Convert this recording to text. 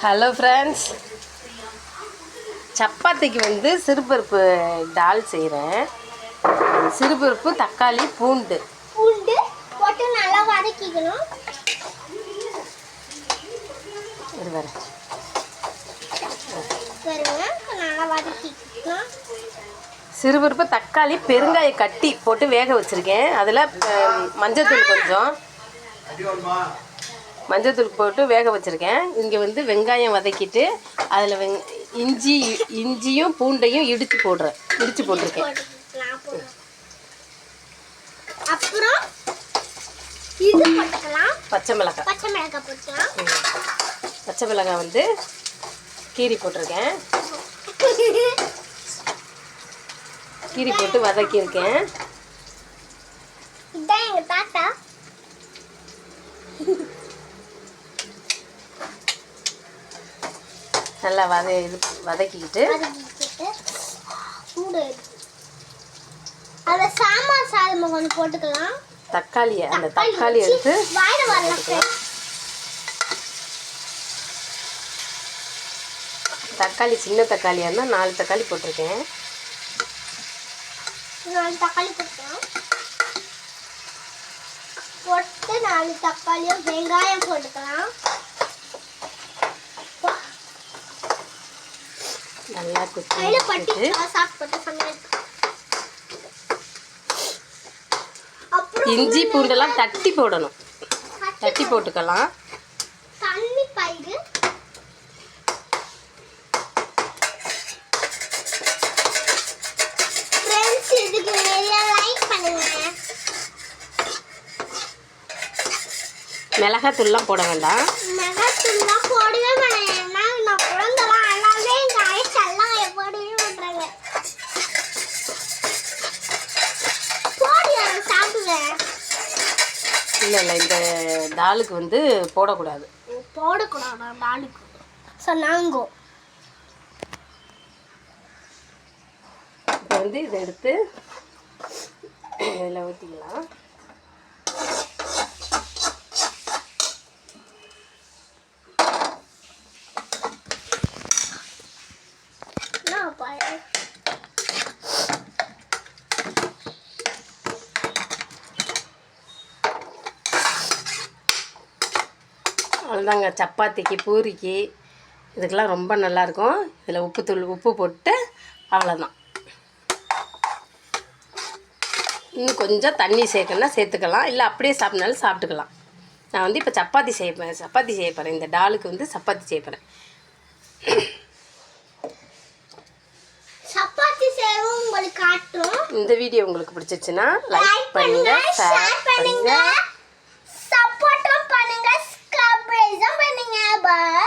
Hello friends, சப்பாத்திக்கு வந்து சிறுபருப்பு டால் செய்கிறேன். சிறுபருப்பு, தக்காளி, பூண்டு போட்டு நல்லா வதக்கிக்கணும். நல்லா வதக்கிக்கணும். சிறுபருப்பு, தக்காளி, பெருங்காய கட்டி போட்டு வேக வச்சுருக்கேன். அதில் மஞ்சத்தூள் கொஞ்சம் மஞ்சத்தூள் போட்டு வேக வச்சுருக்கேன். இங்கே வந்து வெங்காயம் வதக்கிட்டு அதில் இஞ்சியும் பூண்டையும் இடித்து போட்டிருக்கேன். அப்புறம் இது போட்டுக்கலாம். பச்சை மிளகாய் போட்டுக்கலாம். பச்சை மிளகாய் வந்து கீரி போட்டிருக்கேன். கீரி போட்டு வதக்கியிருக்கேன். இதான் எங்கள் தாத்தா. நல்லா வதக்கிக்கிட்டு அதில் சாம்பார் சாதம் கொஞ்சம் போட்டுக்கலாம். தக்காளி எடுத்து தக்காளி சின்ன தக்காளியாக இருந்தால் 4 தக்காளி போட்டிருக்கேன். 4 தக்காளி போட்டு 4 தக்காளியும் வெங்காயம் போட்டுக்கலாம். நல்லா இஞ்சி பூண்டெல்லாம் தட்டி போடணும். தட்டி போட்டுக்கலாம். தண்ணி பயிறு ஃப்ரெண்ட்ஸ், இதுக்கு நிறைய லைக் பண்ணுங்க. மிளகாத்தூள்லாம் போட வேண்டாம். மிளகாத்தூள்லாம் போடவே வேண்டாம். நான் குழந்தைலாம் அழகாவே எங்கள் ஆயிடுச்செல்லாம் எப்போடவே பண்ணுறாங்க. போடியா சாப்பிடுவேன். இல்லை இந்த டாலுக்கு வந்து போடக்கூடாது. டாலுக்கு சொன்னாங்கோ. இப்போ வந்து இதை எடுத்து இதில் ஊற்றிக்கலாம். அவ்வளோதாங்க. சப்பாத்திக்கு, பூரிக்கு இதுக்கெல்லாம் ரொம்ப நல்லாயிருக்கும். இதில் உப்பு போட்டு அவ்வளோதான். இன்னும் கொஞ்சம் தண்ணி சேர்த்துக்கலாம். இல்லை அப்படியே சாப்பிட்னாலும் சாப்பிட்டுக்கலாம். நான் வந்து இப்போ சப்பாத்தி செய்ய போகிறேன். இந்த டாலுக்கு வந்து சப்பாத்தி செய்ய போகிறேன். சப்பாத்தி செய்வோம் உங்களுக்கு காட்டுறோம். இந்த வீடியோ உங்களுக்கு பிடிச்சிச்சுன்னா லைக் பண்ணுங்க, ஷேர் பண்ணுங்க, சப்போர்ட்டும் பண்ணுங்க, சப்ஸ்கிரைபும் பண்ணுங்க. பாய்.